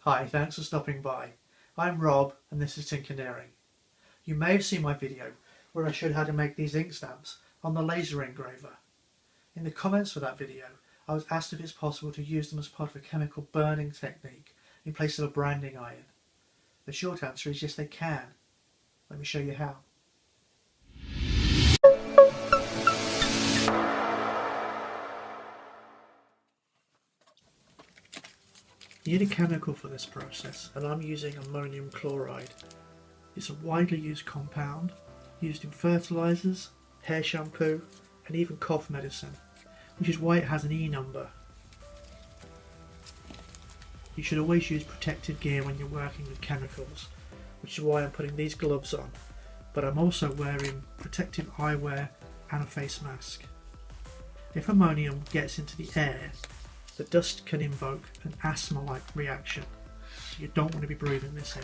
Hi, thanks for stopping by. I'm Rob and this is Tinkerneering. You may have seen my video where I showed how to make these ink stamps on the laser engraver. In the comments for that video I was asked if it's possible to use them as part of a chemical burning technique in place of a branding iron. The short answer is yes, they can. Let me show you how. You need a chemical for this process, and I'm using ammonium chloride. It's a widely used compound, used in fertilisers, hair shampoo and even cough medicine, which is why it has an E number. You should always use protective gear when you're working with chemicals, which is why I'm putting these gloves on, but I'm also wearing protective eyewear and a face mask. If ammonium gets into the air, the dust can invoke an asthma-like reaction, so you don't want to be breathing this in.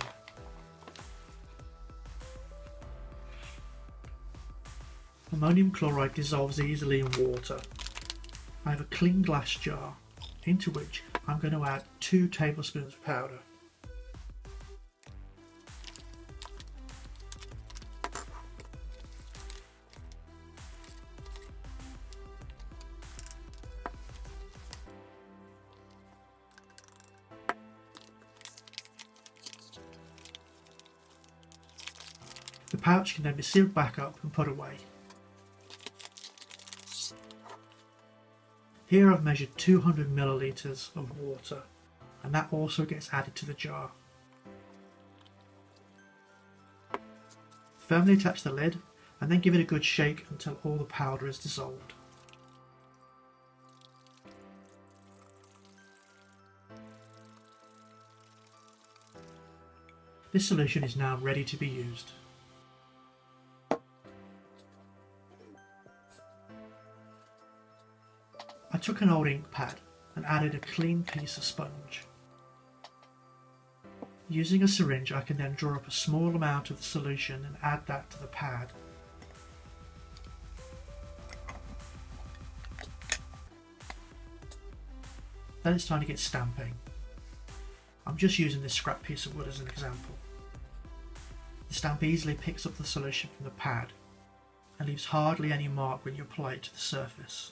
Ammonium chloride dissolves easily in water. I have a clean glass jar into which I'm going to add 2 tablespoons of powder. The pouch can then be sealed back up and put away. Here I've measured 200 millilitres of water, and that also gets added to the jar. Firmly attach the lid and then give it a good shake until all the powder is dissolved. This solution is now ready to be used. I took an old ink pad and added a clean piece of sponge. Using a syringe, I can then draw up a small amount of the solution and add that to the pad. Then it's time to get stamping. I'm just using this scrap piece of wood as an example. The stamp easily picks up the solution from the pad and leaves hardly any mark when you apply it to the surface.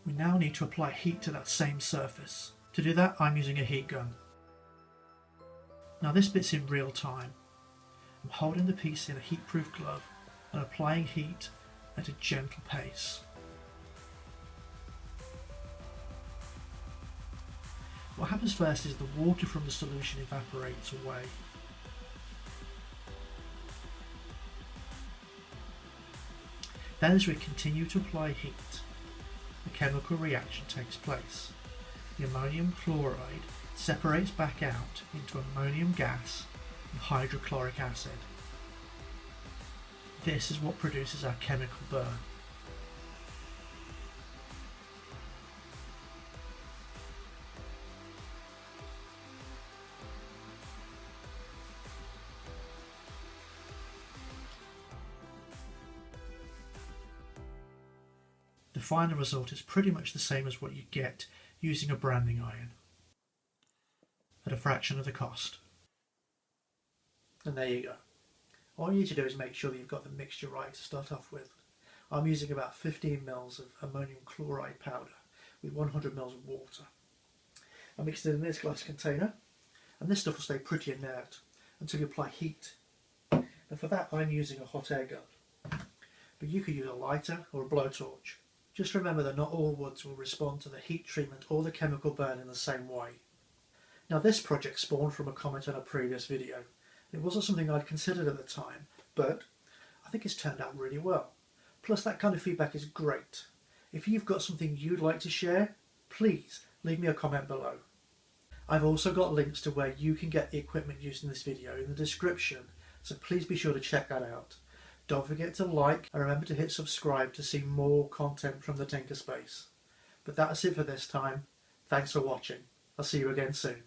We now need to apply heat to that same surface. To do that, I'm using a heat gun. Now this bit's in real time. I'm holding the piece in a heat-proof glove and applying heat at a gentle pace. What happens first is the water from the solution evaporates away. Then as we continue to apply heat, a chemical reaction takes place. The ammonium chloride separates back out into ammonium gas and hydrochloric acid. This is what produces our chemical burn. The final result is pretty much the same as what you get using a branding iron, at a fraction of the cost. And there you go. All you need to do is make sure that you've got the mixture right to start off with. I'm using about 15 ml of ammonium chloride powder with 100 ml of water. I mixed it in this glass container, and this stuff will stay pretty inert until you apply heat. And for that I'm using a hot air gun, but you could use a lighter or a blowtorch. Just remember that not all woods will respond to the heat treatment or the chemical burn in the same way. Now this project spawned from a comment on a previous video. It wasn't something I'd considered at the time, but I think it's turned out really well. Plus that kind of feedback is great. If you've got something you'd like to share, please leave me a comment below. I've also got links to where you can get the equipment used in this video in the description, so please be sure to check that out. Don't forget to like and remember to hit subscribe to see more content from the Tinker Space. But that's it for this time. Thanks for watching. I'll see you again soon.